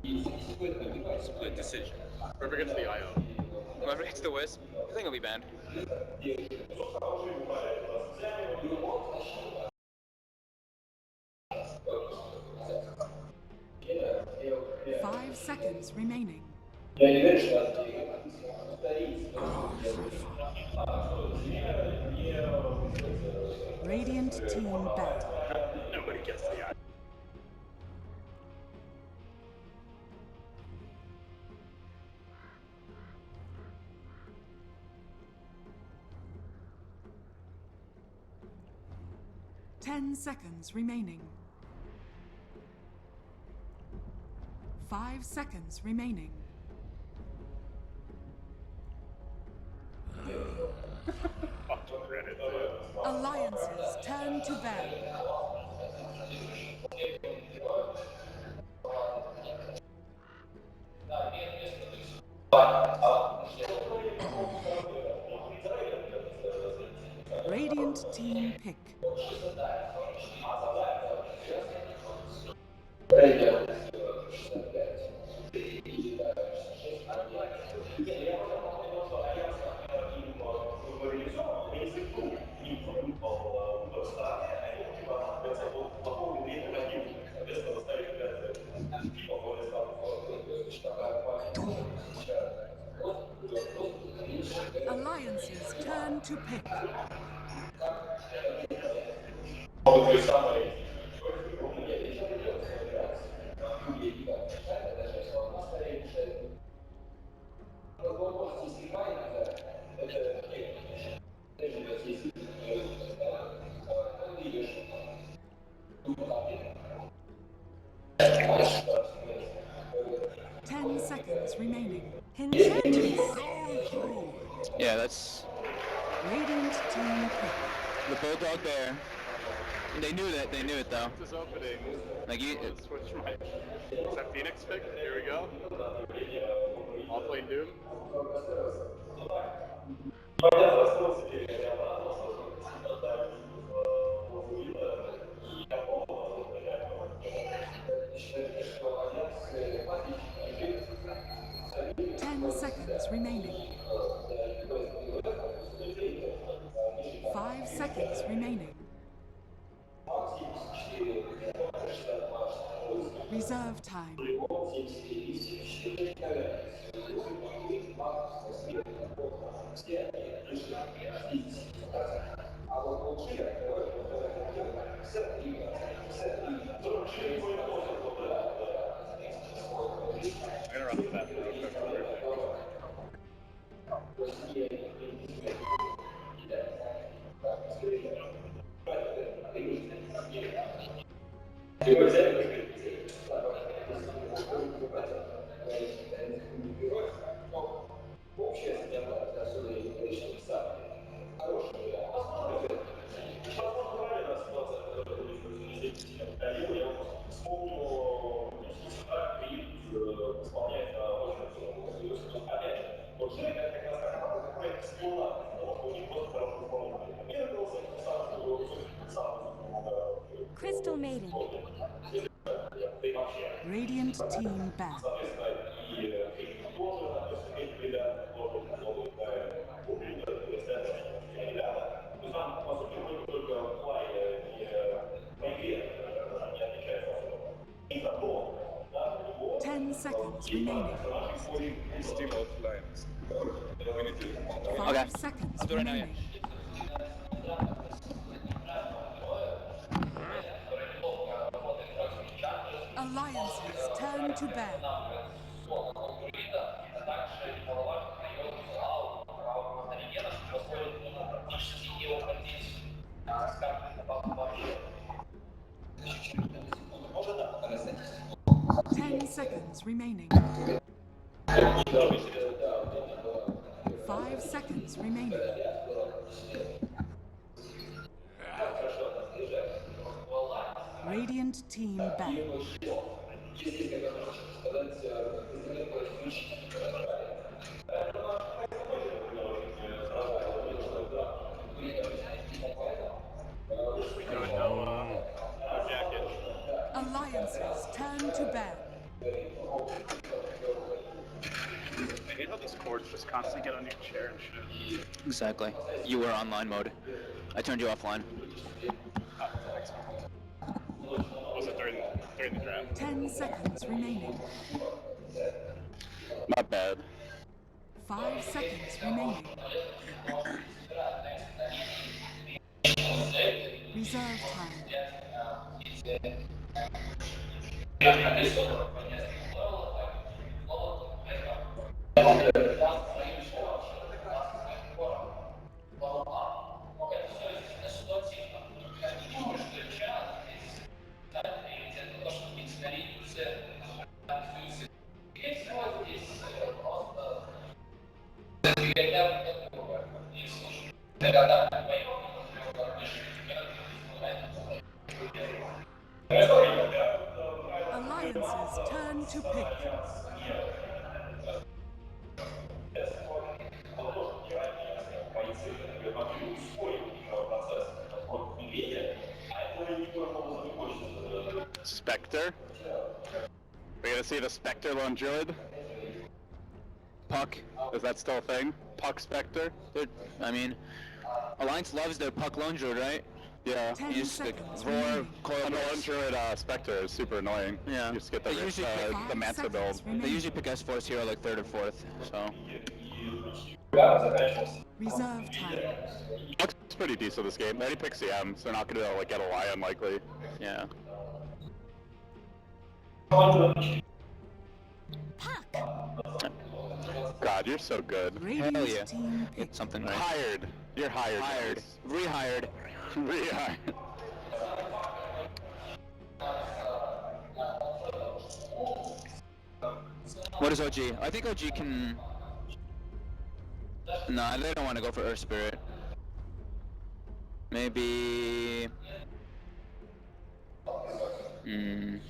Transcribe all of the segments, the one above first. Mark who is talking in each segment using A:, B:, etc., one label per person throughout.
A: Split decision.
B: Whoever gets the IO.
A: Whoever gets the Wisp, I think he'll be banned.
C: 5 seconds remaining. Radiant team banned.
B: Nobody gets the IO.
C: Ten seconds remaining. 5 seconds remaining. Alliances turn to ban. Radiant team pick. Alliances turn to pick. Seconds remaining. Enchantress.
A: Yeah, that's
C: Radiant team pick.
A: the Bulldog Bear. They knew that. They knew it though.
B: This opening.
A: Like you.
B: Switch my. Is that Phoenix pick? Here we go. I'll play Doom.
C: 10 seconds remaining. 5 seconds remaining. Reserve time.
B: Interrupt that.
D: 'Crystal Maiden.
C: Radiant team back. Seconds remaining.
A: Still offline.
C: 5 seconds
A: I'll do it right now, yeah.
C: remaining. Alliances turn to ban. Seconds remaining. 5 seconds remaining. Radiant team back. Alliances turn to ban.
B: I hate how this cords just constantly get on your chair and shit.
A: Exactly. You were online mode. I turned you offline.
B: Oh, thanks. Was it during the draft?
C: 10 seconds remaining.
B: Not bad.
C: 5 seconds remaining. Reserve time. Alliance's turn to pick.
B: Spectre? We gonna see the Spectre lone druid?
A: Puck.
B: Is that still a thing? Puck Spectre?
A: I mean, Alliance loves their Puck lone druid, right?
B: Yeah.
C: 10
A: You just like
C: seconds
A: roar,
C: remaining.
A: coil
B: And the lone
A: burst.
B: druid Spectre is super annoying.
A: Yeah.
B: You just get the,
A: They usually pick
B: the Manta
C: seconds
B: build.
C: remaining.
A: They usually pick S4's hero like 3rd or 4th, so.
C: Reserve time.
B: Puck's pretty decent this game. They already pick CM, so they're not gonna like get a Lion likely.
A: Yeah.
B: God, you're so good.
C: Radiant
A: Hell yeah.
C: team pick.
A: Get something right.
B: Hired. You're hired.
A: Hired. Rehired.
B: Rehired.
A: What is OG? I think OG can... Nah, they don't want to go for Earth Spirit. Maybe...
C: 10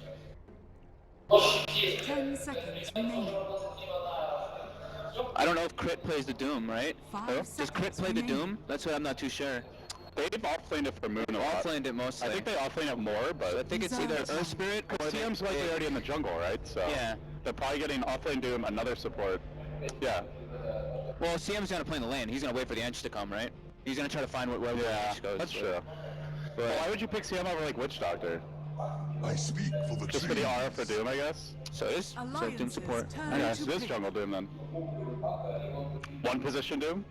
C: seconds remaining.
A: I don't know if Crit plays the Doom, right?
C: 5
A: Does Crit
C: seconds
A: play the
C: remaining.
A: Doom? That's what I'm not too sure.
B: They've off-laned it for Moon a lot.
A: Offlaned it mostly.
B: I think they off-lane it more, but
A: I think it's either
C: Reserve
A: Earth Spirit or they
B: CM's likely already in the jungle, right? So
A: Yeah.
B: they're probably getting off-lane Doom, another support. Yeah.
A: Well, CM's gonna play in the lane. He's gonna wait for the Ench to come, right? He's gonna try to find wherever the
B: Yeah,
A: Ench goes.
B: that's true.
A: But
B: Well, why would you pick CM over like Witch Doctor?
E: I speak for the
B: Just for the aura for Doom, I guess?
A: so is Doom
C: Alliance's
A: support.
C: turn
B: Okay,
C: to
B: so this
C: pick.
B: jungle Doom then. One position Doom?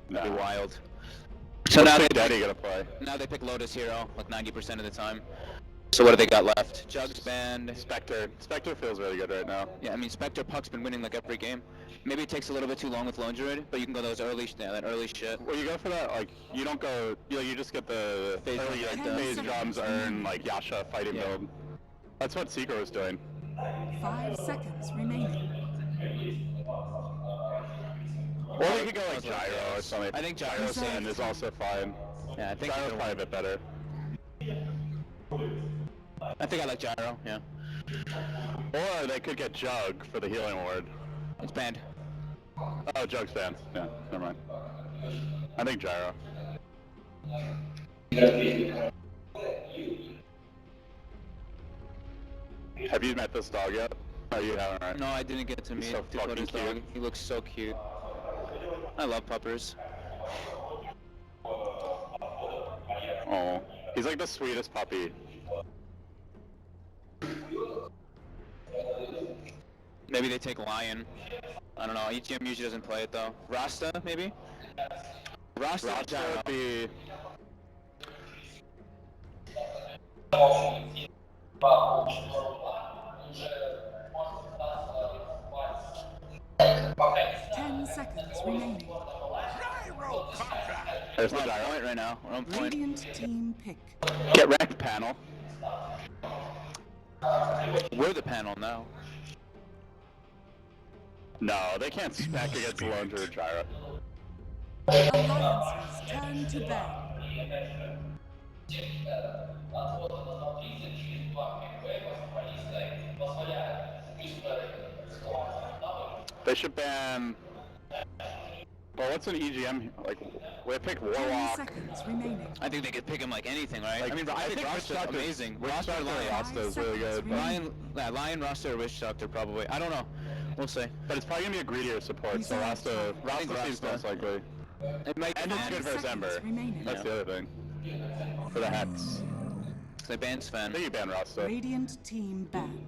A: That'd be
B: Nah.
A: wild. So now
B: What's
A: they
B: Daddy gonna play?
A: Now they pick Lotus Hero like 90% of the time. So what do they got left? Jugs band.
B: Spectre. Spectre feels really good right now.
A: Yeah, I mean Spectre Puck's been winning like every game. Maybe it takes a little bit too long with Lone Druid, but you can go those early, that early shit.
B: Well, you go for that, like, you don't go, you just get the
A: Phase
B: early,
A: drum,
B: like,
A: like
B: phase
C: that.
B: drums earn, like, Yasha fighting
A: Yeah.
B: build. That's what Seeker was doing.
C: 5 seconds remaining.
B: Or they could go, like, Gyro or something.
A: I think
B: Gyro
A: Gyro's
B: Sin is also fine.
A: Yeah, I think
B: Gyro's probably a bit better.
A: I think I like Gyro. Yeah,
B: Or they could get Jug for the healing ward.
A: it's banned.
B: Oh, Jug's banned. Yeah, never mind. I think Gyro. Have you met this dog yet? Oh, you haven't, right?
A: No, I didn't get to meet
B: so
A: Dakota's
B: fucking
A: dog.
B: cute.
A: He looks so cute. I love puppers.
B: Oh, he's like the sweetest puppy.
A: Maybe they take Lion. I don't know. EGM usually doesn't play it though. Rasta, maybe? Rasta,
B: Rasta
A: Gyro.
B: would be...
C: 10 seconds remaining.
B: There's the
A: We're on
B: Gyro.
A: point right now. We're on point.
C: Radiant team pick.
B: Get wrecked, panel.
A: We're the panel now.
B: No, they can't spec against the Lone Druid Gyro.
C: Alliance's turn to ban.
B: They should ban
F: Well, what's an EGM? Like, we pick
C: 10
F: Warlock.
C: seconds remaining.
A: I think they could pick him like anything, right?
F: Like,
A: I mean, I think Roster's amazing. Roster, Lion.
F: Rasta is really good.
A: Lion, Roster, Witch Doctor, probably. I don't know. We'll see.
F: But it's probably gonna be a greedier support, so Rasta seems most likely.
A: It might,
F: And it's good for his Ember.
C: Remaining.
F: That's the other thing. For the Hex.
A: They ban Sven.
F: I think you ban Rasta.
C: Radiant team banned.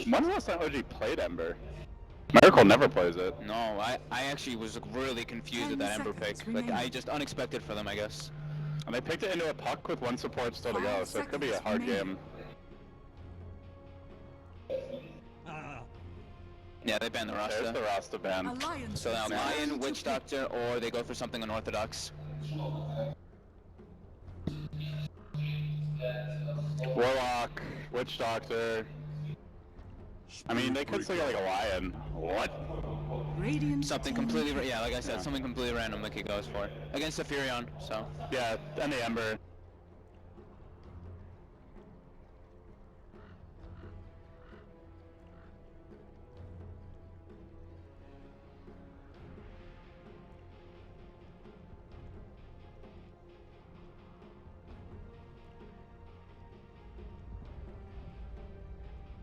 F: When's the last time OG played Ember? Miracle never plays it.
A: No, I actually was really confused with that Ember pick. Like, I just unexpected for them, I guess.
F: And they picked it into a puck with one support still to go, so it could be a hard game.
A: Yeah, they banned the Rasta.
F: There's the Rasta ban.
C: Alliance
A: So now Lion, Witch Doctor, or they go for something unorthodox.
F: Warlock, Witch Doctor. I mean, they could still get like a Lion. What?
C: Radiant
A: Something completely, yeah, like I said, something completely random like he goes for. Against the Furion, so.
F: Yeah, and the Ember.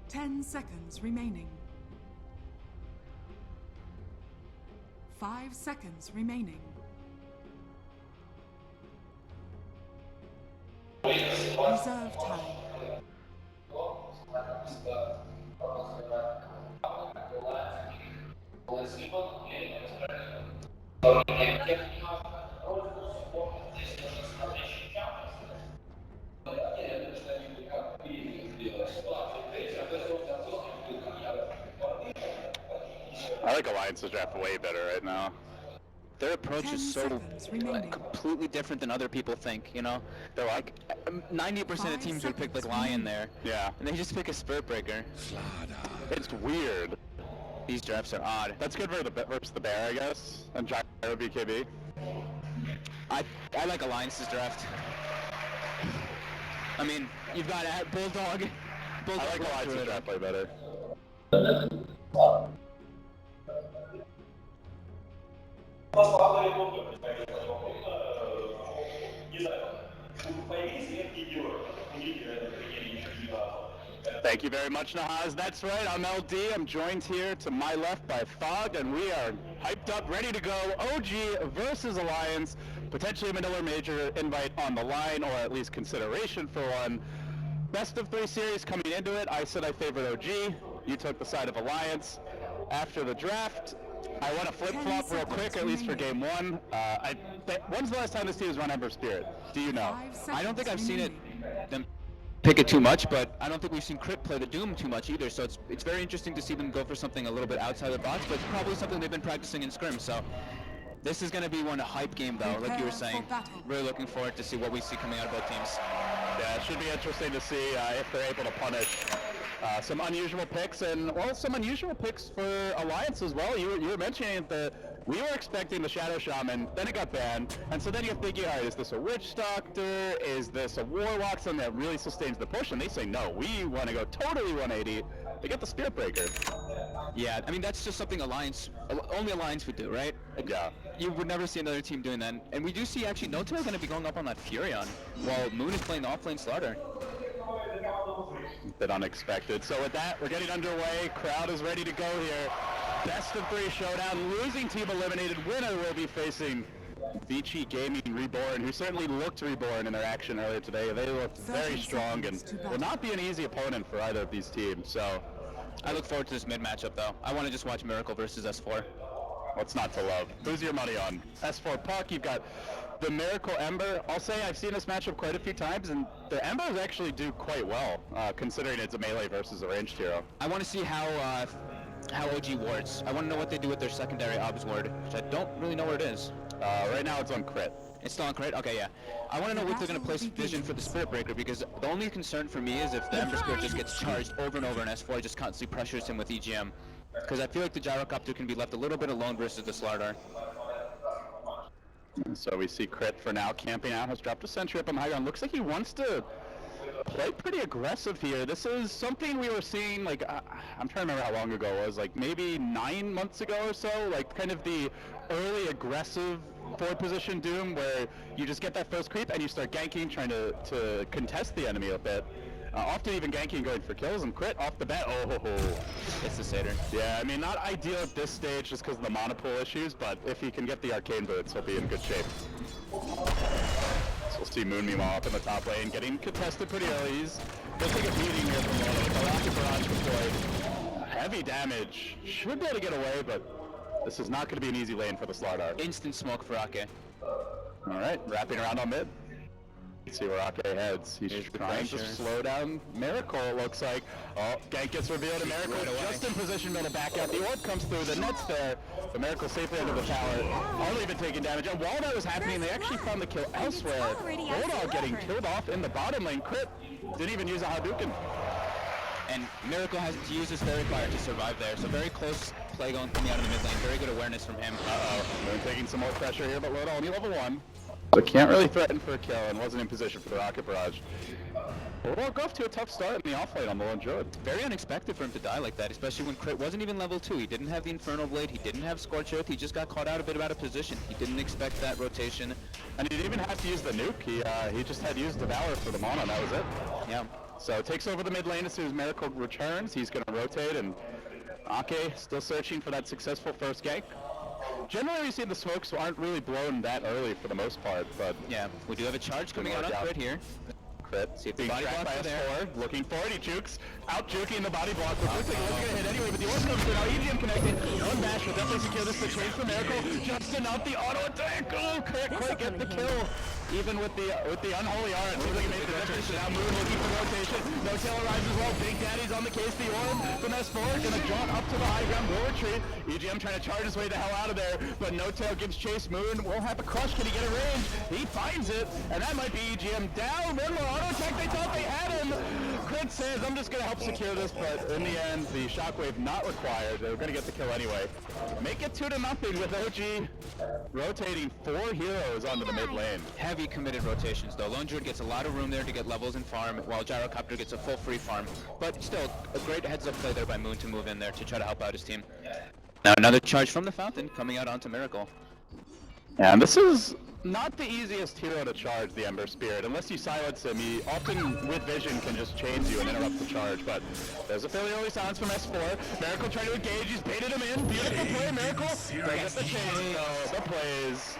C: Ten seconds remaining. 5 seconds remaining. Reserve time.
F: I like Alliance's draft way better right now.
A: Their approach
C: 10
A: is so
C: seconds remaining.
A: completely different than other people think, you know? They're like, 90% of
C: 5
A: teams would pick like
C: seconds
A: Lion
C: remaining.
A: there.
F: Yeah.
A: And they just pick a Spirit Breaker.
F: It's weird.
A: These drafts are odd.
F: That's good for the versus the Bear, I guess. And Gyro BKB.
A: I like Alliance's draft. I mean, you've got Bulldog.
F: I like Alliance's draft way better. Thank you very much, Nahaz. That's right, I'm LD. I'm joined here to my left by Fog, and we are hyped up, ready to go. OG versus Alliance. Potentially a Manila Major invite on the line, or at least consideration for one. Best of 3 series coming into it. I said I favored OG. You took the side of Alliance. After the draft, I want to flip-flop real quick, at least for game 1. When's the last time this team has run Ember Spirit? Do you know?
A: I don't think I've seen them pick it too much, but I don't think we've seen Crit play the Doom too much either, so it's very interesting to see them go for something a little bit outside the box, but it's probably something they've been practicing in Scrim, so this is going to be one hype game though, like you were saying. Really looking forward to see what we see coming out of both teams.
F: Yeah, it should be interesting to see if they're able to punish some unusual picks, and well, some unusual picks for Alliance as well. You were mentioning that we were expecting the Shadow Shaman, then it got banned, and so then you're thinking, all right, is this a Witch Doctor? Is this a Warlock, something that really sustains the push? And they say, no, we want to go totally 180. They get the Spirit Breaker.
A: Yeah, I mean, that's just something only Alliance would do, right? Like,
F: yeah.
A: You would never see another team doing that. And we do see actually Noto going to be going up on that Furion, while Moon is playing the off-lane StarLadder.
F: Bit unexpected. So with that, we're getting underway. Crowd is ready to go here. Best of 3 showdown. Losing team eliminated. Winner will be facing Vici Gaming Reborn, who certainly looked reborn in their action earlier today. They looked very strong and will not be an easy opponent for either of these teams. So
A: I look forward to this mid matchup though. I want to just watch Miracle versus S4.
F: What's not to love? Who's your money on? S4 Puck, you've got the Miracle Ember. I'll say I've seen this matchup quite a few times, and the Embers actually do quite well, considering it's a melee versus a ranged hero.
A: I want to see how OG wards. I want to know what they do with their secondary obs ward, which I don't really know where it is.
F: Right now it's on crit.
A: It's still on crit? Okay, yeah. I want to know if they're going to place Vision for the Spirit Breaker, because the only concern for me is if the Ember Spirit just gets charged over and over and S4 just constantly pressures him with EGM. Because I feel like the Gyrocopter can be left a little bit alone versus the StarLadder.
F: So we see Crit for now camping out, has dropped a sentry up on the high ground. Looks like he wants to play pretty aggressive here. This is something we were seeing, like, I'm trying to remember how long ago it was, like maybe 9 months ago or so, like kind of the early aggressive forward position Doom where you just get that first creep and you start ganking, trying to contest the enemy a bit. Often even ganking going for kills and crit off the bat. Oh,
A: It's the Satyr.
F: yeah, I mean, not ideal at this stage just because of the mana pool issues, but if he can get the arcane boots, he'll be in good shape. So we'll see Moon meanwhile up in the top lane, getting contested pretty early. He'll take a beating here from Mono with the rocket barrage deployed. Heavy damage. Should be able to get away, but this is not going to be an easy lane for the StarLadder.
A: Instant smoke for Ake.
F: Alright, wrapping around on mid. Let's see where Ake heads. He's trying to slow down Miracle, it looks like. Oh, gank gets revealed, and Miracle just in position to back out. The orb comes through, the net's there. The Miracle safely under the tower. Only been taking damage. And while that was happening, they actually found the kill elsewhere. Bulldog getting killed off in the bottom lane. Crit didn't even use a Hadouken.
A: And Miracle has to use his Fairy Fire to survive there, so very close play going coming out of the mid lane. Very good awareness from him.
F: They're taking some more pressure here, but Loda only level 1. So can't really threaten for a kill and wasn't in position for the rocket barrage. Bulldog got off to a tough start in the offlane on the lone druid.
A: Very unexpected for him to die like that, especially when Crit wasn't even level 2. He didn't have the Infernal Blade, he didn't have Scorch Earth, he just got caught out a bit out of position. He didn't expect that rotation.
F: And he didn't even have to use the nuke, he just had used Devour for the mana and that was it.
A: Yeah.
F: So takes over the mid lane as soon as Miracle returns. He's going to rotate, and Ake still searching for that successful first gank. Generally, we see the smokes aren't really blown that early for the most part, but
A: Yeah, we do have a charge coming out on Crit here.
F: Crit.
A: See if the
F: Being
A: body
F: tracked
A: block's
F: by
A: there.
F: S4, looking forward, he jukes, out juking the body block, which looks like he wasn't going to hit anyway, but the orb comes through now, EGM connected, one bash will definitely secure this situation for Miracle, just enough, the auto attack, oh, can't quite get the kill. Even with the unholy art, it seems like it made the difference. So now Moon looking for rotation. No tail arrives as well. Big Daddy's on the case. The orb from S4 gonna jaunt up to the high ground. Will retreat. EGM trying to charge his way the hell out of there, but No Tail gives chase. Moon will have a crush. Can he get a range? He finds it, and that might be EGM down. One more auto attack. They thought they had him. Crit says, I'm just gonna help secure this, but in the end, the shockwave not required. They were gonna get the kill anyway. Make it 2-0 with OG rotating 4 heroes onto the mid lane.
A: Heavy committed rotations though. Lone Druid gets a lot of room there to get levels and farm, while Gyrocopter gets a full free farm. But still, a great heads-up play there by Moon to move in there to try to help out his team. Now another charge from the Fountain coming out onto Miracle.
F: And this is not the easiest hero to charge, the Ember Spirit. Unless you silence him, he often, with vision, can just chains you and interrupt the charge. But there's a fairly early silence from S4. Miracle trying to engage, he's baited him in. Beautiful play, Miracle. Gets the chain, so the plays.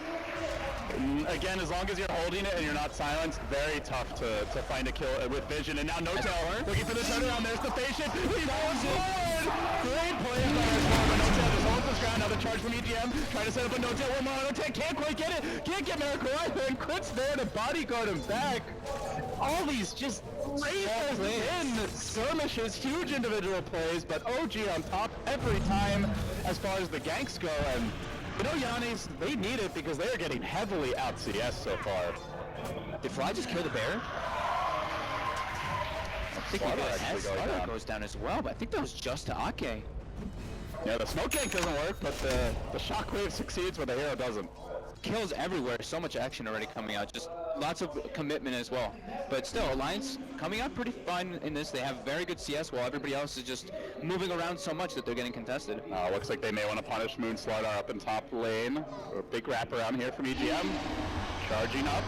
F: Again, as long as you're holding it and you're not silenced, very tough to find a kill with vision. And now No Tail looking for the turnaround. There's the face shift. He holds it. Great play by S4, but No Tail just holds his ground. Another charge from EGM. Trying to set up a No Tail. One more auto attack. Can't quite get it. Can't get Miracle either. And Crit's there to bodyguard him back. All these just racers in skirmishes, huge individual plays, but OG on top every time as far as the ganks go. And you know, Yannis, they need it because they are getting heavily out CS so far.
A: Did Fly just kill the bear? I think he did. StarLadder goes down as well, but I think that was just to Ake.
F: Yeah, the smoke gank doesn't work, but the shockwave succeeds where the hero doesn't.
A: Kills everywhere, so much action already coming out, just lots of commitment as well. But still, Alliance coming out pretty fine in this. They have very good CS while everybody else is just moving around so much that they're getting contested.
F: Looks like they may want to punish Moon StarLadder up in top lane. A big wraparound here from EGM. Charging up.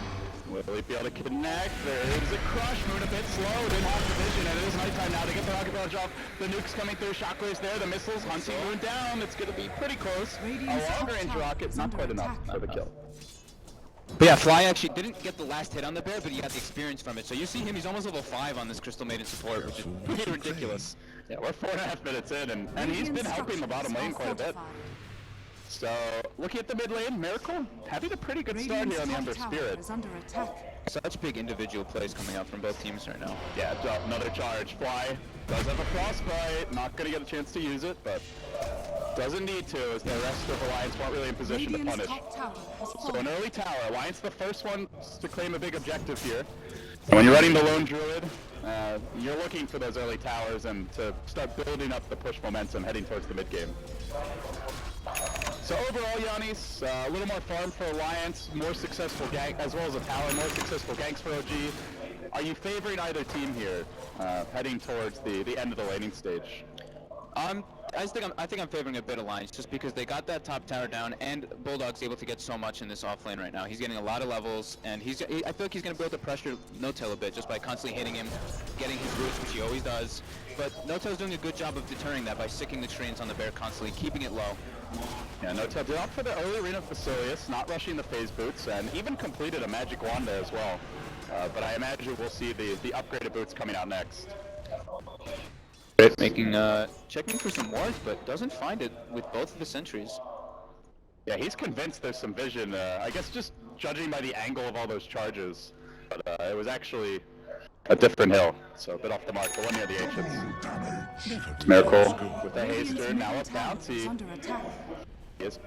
F: Will he be able to connect? There is a crush. Moon a bit slow. Didn't have the vision, and it is nighttime now to get the rocket barrage off. The nuke's coming through. Shockwaves there. The missiles hunting Moon down. It's going to be pretty close. A longer range rocket, not quite enough for the kill.
A: But yeah, Fly actually didn't get the last hit on the bear, but he got the experience from it. So you see him, he's almost level 5 on this Crystal Maiden support, which is pretty ridiculous.
F: Yeah, we're 4.5 minutes in, and he's been helping the bottom lane quite a bit. So, looking at the mid lane, Miracle having a pretty good start here on the Ember Spirit.
A: Such big individual plays coming out from both teams right now.
F: Yeah, another charge. Fly does have a frostbite, not going to get a chance to use it, but doesn't need to, as the rest of Alliance weren't really in position to punish. So an early tower. Alliance the first one to claim a big objective here. When you're running the Lone Druid, you're looking for those early towers and to start building up the push momentum heading towards the mid game. So overall, Yannis, a little more farm for Alliance, more successful gank, as well as a tower, more successful ganks for OG. Are you favoring either team here, heading towards the end of the laning stage?
A: I think I'm favoring a bit Alliance just because they got that top tower down, and Bulldog's able to get so much in this off lane right now. He's getting a lot of levels, and I feel like he's going to be able to pressure N0tail a bit just by constantly hitting him, getting his roots, which he always does. But N0tail's doing a good job of deterring that by sicking the treants on the bear constantly, keeping it low.
F: Yeah, N0tail did opt for the early Arena Facilius, not rushing the phase boots, and even completed a magic wand there as well. But I imagine we'll see the upgraded boots coming out next.
A: Making checking for some wards, but doesn't find it with both of the sentries.
F: Yeah, he's convinced there's some vision. I guess just judging by the angle of all those charges, but it was actually a different hill, so a bit off the mark. The one near the ancients. Miracle with the haster, now up bounce. He is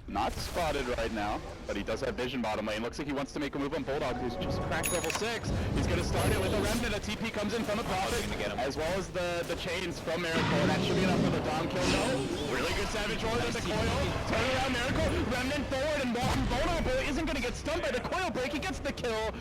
F: not spotted right now, but he does have vision bottom lane. Looks like he wants to make a move on Bulldog, who's just cracked level 6. He's going to start it with a Remnant. A TP comes in from the Prophet, as well as the chains from Miracle. And that should be enough for the Dom kill. No, really good Savage Roar with the coil. Turn around Miracle, Remnant forward, and Vulnerable isn't going to get stunned by the coil break. He gets the kill,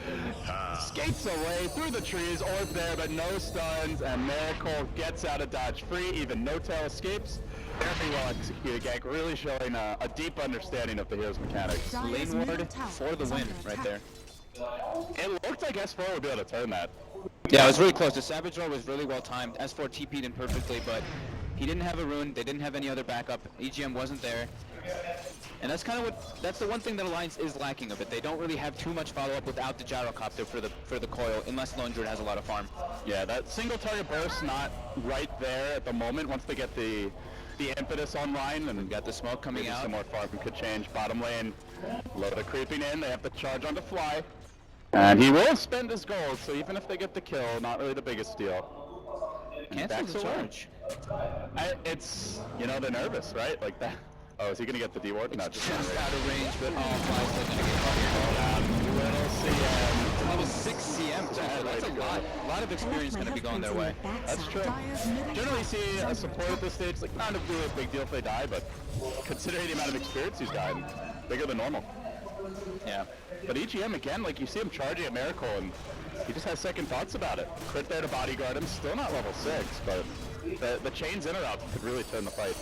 F: skates away through the trees, orb there, but no stuns, and Miracle gets out of dodge free. Even N0tail escapes. Very well executed gank, really showing a deep understanding of the hero's mechanics.
A: Lane ward for the win right there.
F: It looked like S4 would be able to turn that.
A: Yeah, it was really close. The Savage Roar was really well timed. S4 TP'd in perfectly, but he didn't have a rune. They didn't have any other backup. EGM wasn't there. And that's kind of that's the one thing that Alliance is lacking of it. They don't really have too much follow-up without the Gyrocopter for the coil, unless Lone Druid has a lot of farm. Yeah, that single target burst not right there at the moment. Once they get the impetus online, and got the smoke coming out. Some more farm could change. Bottom lane, Loda creeping in. They have to charge on the fly, and he will spend his gold. So even if they get the kill, not really the biggest deal. Cancel the charge. It's they're nervous, right? Like that. Oh, is he gonna get the D-ward? No, just out of range, but Fly's still gonna get caught. Little CM. Level 6 CM. That's a lot of experience gonna be going their way. That's true. Generally see a support at this stage, like not a really big deal if they die, but considering the amount of experience he's gotten, bigger than normal. Yeah. But EGM again, like you see him charging at Miracle, and he just has second thoughts about it. Crit there to bodyguard him, still not level 6, but the chains interrupt could really turn the fight.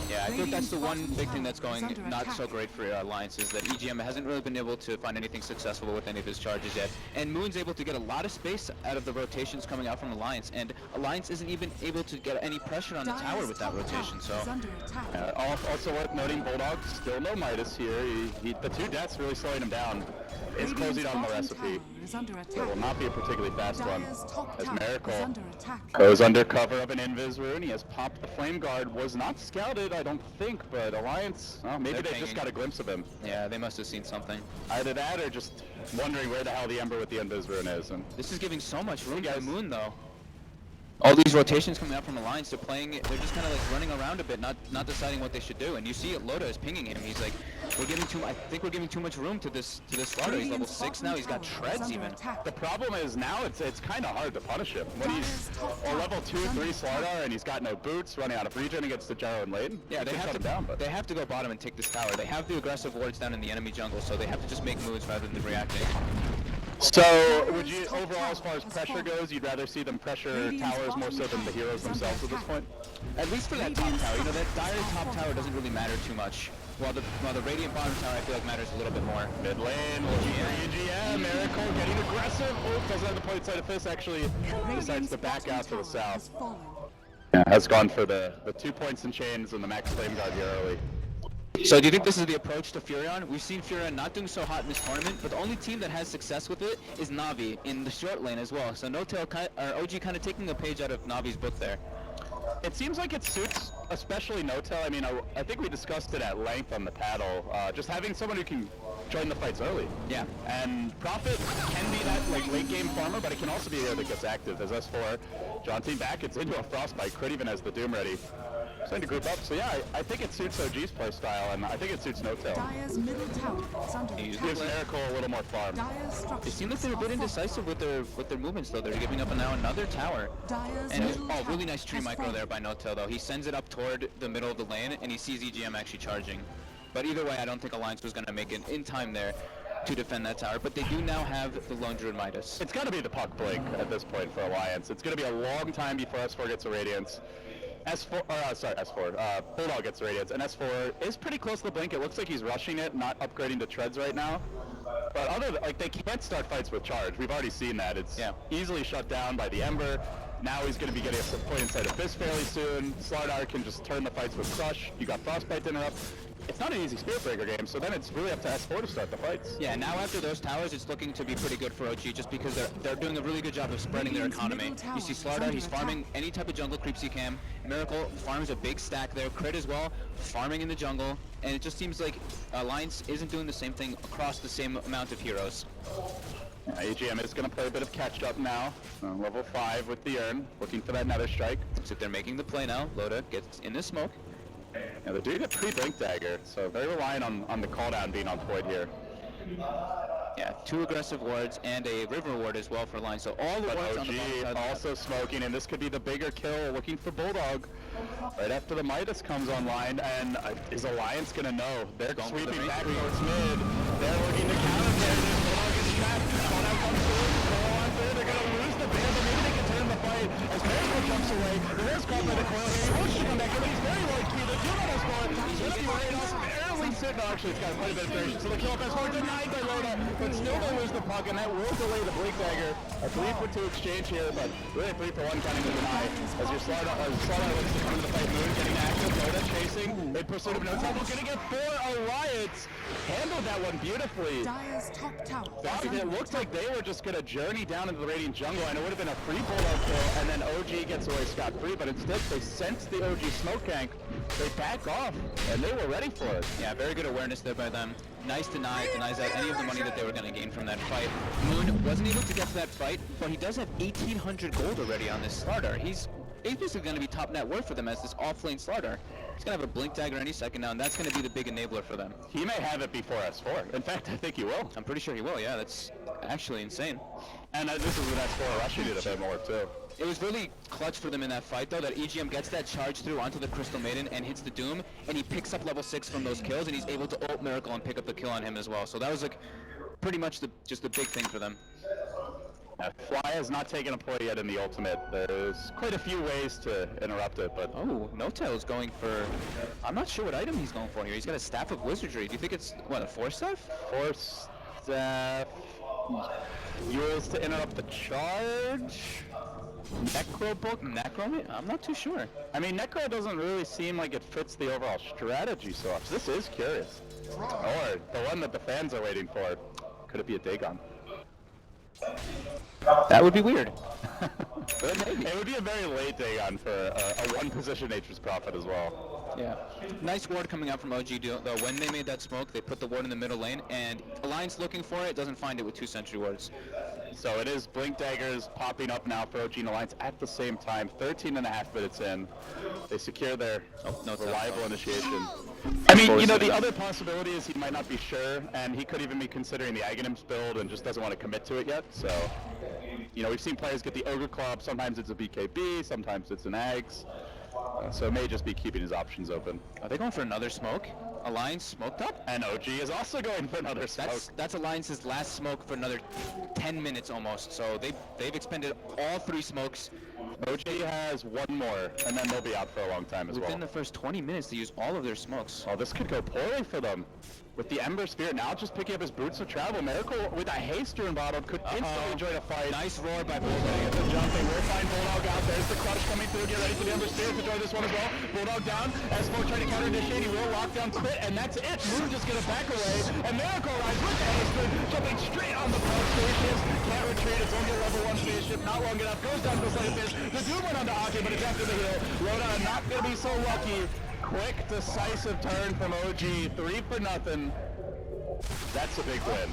A: Yeah, I think that's the one big thing that's going not so great for Alliance, is that EGM hasn't really been able to find anything successful with any of his charges yet. And Moon's able to get a lot of space out of the rotations coming out from Alliance, and Alliance isn't even able to get any pressure on the tower with that rotation, so... Also worth noting, Bulldog still no Midas here. The 2 deaths really slowing him down. Is closing on the recipe. It will not be a particularly fast one, as Miracle goes under cover of an Invis rune. He has popped the Flame Guard. Was not scouted, I don't think, but Alliance, maybe they just got a glimpse of him. Yeah, they must have seen something. Either that or just wondering where the hell the Ember with the Invis rune is. And this is giving so much room to Moon, though. All these rotations coming out from Alliance, they're just kind of like running around a bit, not deciding what they should do. And you see it, Loda is pinging him. He's like, I think we're giving too much room to this Slaughter. He's level 6 now. He's got treads even. The problem is now it's kind of hard to punish him when he's level 2, 3 Slaughter and he's got no boots, running out of regen against the Gyro and lane. Yeah, they have to go bottom and take this tower. They have the aggressive wards down in the enemy jungle, so they have to just make moves rather than reacting. So, would you, overall, as far as pressure goes, you'd rather see them pressure towers more so than the heroes themselves at this point? At least for that top tower. That dire top tower doesn't really matter too much. While the Radiant bottom tower, I feel like matters a little bit more. Mid lane, EGM, Miracle getting aggressive. Oh, doesn't have the point side of Fist, actually decides to back out to the south. Yeah, has gone for the 2 points and chains and the max Flame Guard here early. So do you think this is the approach to Furion? We've seen Furion not doing so hot in this tournament, but the only team that has success with it is Na'Vi in the short lane as well. So N0tail, or OG kind of taking a page out of Na'Vi's book there. It seems like it suits, especially N0tail. I mean, I think we discussed it at length on the paddle. Just having someone who can join the fights early. Yeah. And Prophet can be that like late game farmer, but it can also be a hero that gets active. As S4, John team back, it's into a Frostbite. Crit even has the Doom ready. Starting to group up, so yeah, I think it suits OG's playstyle, and I think it suits N0tail. He gives Miracle a little more farm. They seem like they're a bit indecisive with their movements, though. They're giving up now another tower. And really nice tree micro there by N0tail, though. He sends it up toward the middle of the lane, and he sees EGM actually charging. But either way, I don't think Alliance was going to make it in time there. to defend that tower, but they do now have the Lone Druid Midas.
F: It's got to be the puck blink at this point for Alliance. It's going to be a long time before S4 gets a Radiance. Bulldog gets a Radiance, and S4 is pretty close to the blink. It looks like he's rushing it, not upgrading to treads right now. But they can't start fights with charge. We've already seen that. It's easily shut down by the Ember. Now he's going to be getting a point inside of Fist fairly soon. StarLadder can just turn the fights with Crush. You got Frostbite to interrupt. It's not an easy Spirit Breaker game, so then it's really up to S4 to start the fights.
A: Yeah, now after those towers, it's looking to be pretty good for OG just because they're doing a really good job of spreading their economy. You see StarLadder, he's farming any type of jungle creeps he can. Miracle farms a big stack there. Crit as well, farming in the jungle. And it just seems like Alliance isn't doing the same thing across the same amount of heroes.
F: AGM is going to play a bit of catch-up now. Level 5 with the Urn, looking for that Nether Strike.
A: So they're making the play now. Loda gets in the smoke.
F: Yeah, they're doing a pre-blink dagger, so very reliant on the cooldown being on point here.
A: Yeah, 2 aggressive wards and a river ward as well for line. So all the wards on the bottom side.
F: Also smoking, and this could be the bigger kill. Looking for Bulldog right after the Midas comes online, and is Alliance gonna know? They're sweeping back towards mid. They're looking to counter there. Bulldog is trapped. Cooldown comes through. They're gonna lose the band, but maybe they can turn the fight as Miracle jumps away. There is caught by the coil here. He wants to come back in, but he's very low key. The kill on his part. He's gonna be right off. Barely sitting. No, actually, it's got quite a bit of duration. So the kill pass forward denied by Loda, but still they lose the puck, and that will delay the blink dagger. A 3-for-2 exchange here, but really 3-for-1 counting the deny. As your StarLadder looks to come into the fight, Moon getting active. Loda chasing. In pursuit of no trouble. Gonna get 4 Alliance. Handled that one beautifully.
C: Dire's top tower.
F: It looked like they were just going to journey down into the Radiant jungle, and it would have been a free Bulldog kill, and then OG gets away scot-free, but instead they sense the OG smoke tank, they back off, and they were ready for it.
A: Yeah, very good awareness there by them. Nice denies out any of the money that they were going to gain from that fight. Moon wasn't able to get to that fight, but he does have 1,800 gold already on this StarLadder. He's basically going to be top net worth for them as this off-lane StarLadder. He's going to have a blink dagger any second now, and that's going to be the big enabler for them.
F: He may have it before S4. In fact, I think he will.
A: I'm pretty sure he will, yeah. That's actually insane.
F: And this is with S4 rushing it a bit more, too.
A: It was really clutch for them in that fight, though, that EGM gets that charge through onto the Crystal Maiden and hits the Doom, and he picks up level 6 from those kills, and he's able to ult Miracle and pick up the kill on him as well. So that was like pretty much just the big thing for them.
F: Fly has not taken a play yet in the ultimate. There's quite a few ways to interrupt it, but...
A: Oh, No-Tail is going for... I'm not sure what item he's going for here. He's got a Staff of Wizardry. Do you think it's, what, a Force Staff?
F: Force Staff... Use to interrupt the charge? Necro Book?
A: Necro? I'm not too sure.
F: I mean, Necro doesn't really seem like it fits the overall strategy so much. This is curious. Or the one that the fans are waiting for. Could it be a Dagon?
A: That would be weird.
F: It would be a very late Dagon for a one-position Nature's Prophet as well.
A: Yeah. Nice ward coming out from OG, though. When they made that smoke, they put the ward in the middle lane, and Alliance looking for it, doesn't find it with 2 sentry wards.
F: So it is Blink Daggers popping up now for OG and Alliance at the same time. 13.5 minutes in. They secure their reliable initiation. I mean, you know, the other possibility is he might not be sure, and he could even be considering the Aghanims build and just doesn't want to commit to it yet. So, you know, we've seen players get the Ogre Club. Sometimes it's a BKB, sometimes it's an Ags. So it may just be keeping his options open.
A: Are they going for another smoke? Alliance smoked up?
F: And OG is also going for another smoke.
A: That's Alliance's last smoke for another 10 minutes almost. So they've expended all 3 smokes.
F: OG has 1 more, and then they'll be out for a long time as well.
A: Within the first 20 minutes, they use all of their smokes.
F: Oh, this could go poorly for them. With the Ember Spear now just picking up his Boots of Travel, Miracle with a Haster in bottle could instantly join a fight.
A: Nice roar by Bulldog.
F: Get the jump, they will find Bulldog out. There's the clutch coming through. Get ready for the Ember Spear to join this one as well. Bulldog down. S4 trying to counter initiate. He will lock down Crit, and that's it. Moon just gonna back away. And Miracle arrives with the Haster, jumping straight on the Pulse Spaceship. Can't retreat. It's only a level 1 spaceship. Not long enough. Goes down to the side of this. The Doom went onto Ake, but it's after the hill. Loda not gonna be so lucky. Quick, decisive turn from OG. 3-for-0. That's a big win.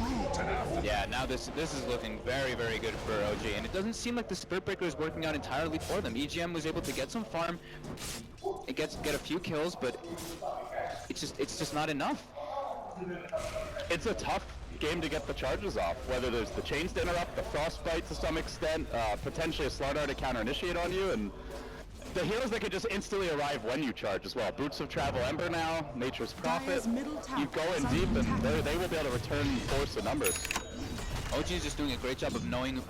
A: Yeah, now this is looking very, very good for OG, and it doesn't seem like the Spirit Breaker is working out entirely for them. EGM was able to get some farm, get a few kills, but it's just not enough.
F: It's a tough game to get the charges off, whether there's the chains to interrupt, the frostbite to some extent, potentially a StarLadder to counter initiate on you, and the heroes that can just instantly arrive when you charge as well. Boots of Travel Ember now, Nature's Prophet.
C: Dire's middle tower
F: You go in
C: is
F: deep
C: under
F: and
C: attack.
F: they will be able to return force the numbers.
A: OG is just doing a great job of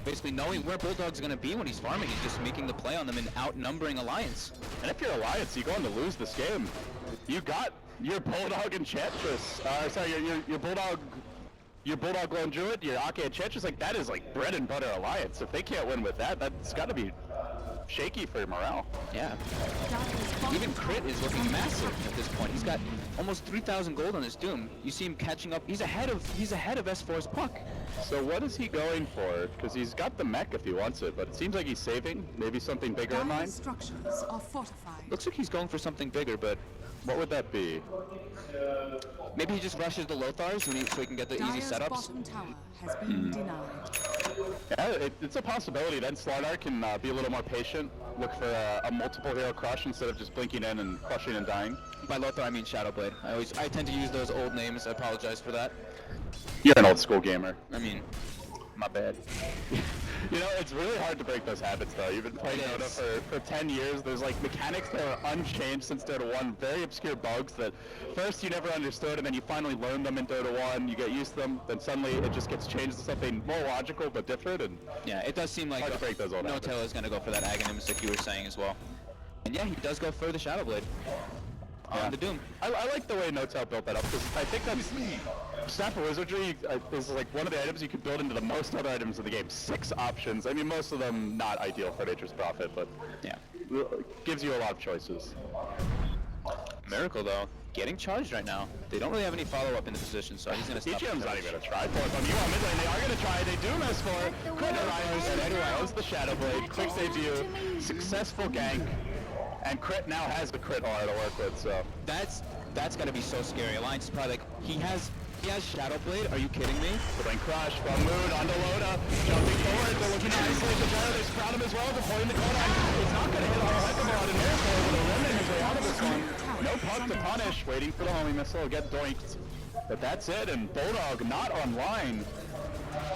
A: basically knowing where Bulldog's gonna be when he's farming. He's just making the play on them and outnumbering Alliance.
F: And if you're Alliance, you're going to lose this game. You got your Bulldog Enchantress. Your Bulldog Lone Druid, your Ake Enchantress, like that is like bread and butter Alliance. If they can't win with that, that's got to be shaky for morale.
A: Yeah.
C: Dire's bottom
A: Even Crit is looking massive at this point. He's got almost 3,000 gold on his Doom. You see him catching up. He's ahead of S4's Puck.
F: So what is he going for? Because he's got the mech if he wants it, but it seems like he's saving. Maybe something bigger in
C: Dire's
F: mind.
C: structures are fortified.
A: Looks like he's going for something bigger, but
F: What would that be?
A: maybe he just rushes the Lothars so he can get the easy
C: Dire's
A: setups.
C: bottom tower has been denied.
F: Yeah, it's a possibility. Then StarLadder can be a little more patient, look for a multiple hero crush instead of just blinking in and crushing and dying.
A: By Lothar, I mean Shadowblade. I tend to use those old names. I apologize for that.
F: You're an old school gamer.
A: I mean, my bad.
F: You know, it's really hard to break those habits, though. You've been playing
A: It
F: Dota
A: is.
F: for 10 years. There's, like, mechanics that are unchanged since Dota 1. Very obscure bugs that first you never understood, and then you finally learn them in Dota 1. You get used to them, then suddenly it just gets changed to something more logical but different, and
A: Yeah, it does seem like
F: hard to break those old habits.
A: No-Tail is going to go for that Aghanim, like you were saying as well. And yeah, he does go for the Shadowblade on the Doom.
F: I like the way No-Tail built that up, because I think that's... Staff of Wizardry is like one of the items you can build into the most other items in the game. 6 options. I mean, most of them not ideal for Nature's Prophet, but
A: Yeah.
F: gives you a lot of choices.
A: Miracle, though, getting charged right now. They don't really have any follow-up in the position, so he's going to stop.
F: EGM's not even going to try for it. On you on mid lane, they are going to try. They do miss for it. Crit arrives, and Edwards the Shadowblade. Quick debut. Successful gank. And Crit now has the Crit aura to work with, so...
A: That's got to be so scary. Alliance is probably like, he has Shadowblade? Are you kidding me?
F: Putting Crush from Moon onto Loda. Jumping forward, they're looking to isolate the Terror. They sprout him as well, deploying the Kodak. It's not going to hit a heck of a lot in Miracle, but a remnant his way out of this one. No puck to punish, waiting for the homing missile, get doinked. But that's it, and Bulldog not online.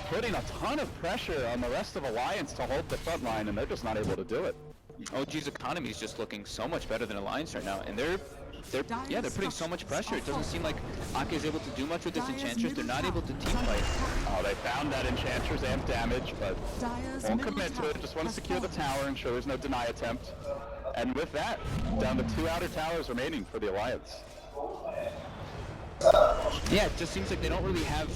F: Putting a ton of pressure on the rest of Alliance to hold the front line, and they're just not able to do it.
A: OG's economy is just looking so much better than Alliance right now, and they're putting so much pressure. It doesn't seem like Ake is able to do much with this Enchantress. They're not able to team fight.
F: Oh, they found that Enchantress amp damage, but
C: Dire's
F: won't
C: middle
F: commit to
C: tower
F: it. Just want to
C: has
F: secure the
C: fallen.
F: tower, ensure there's no deny attempt. And with that, down to 2 outer towers remaining for the Alliance.
A: Yeah, it just seems like they don't really have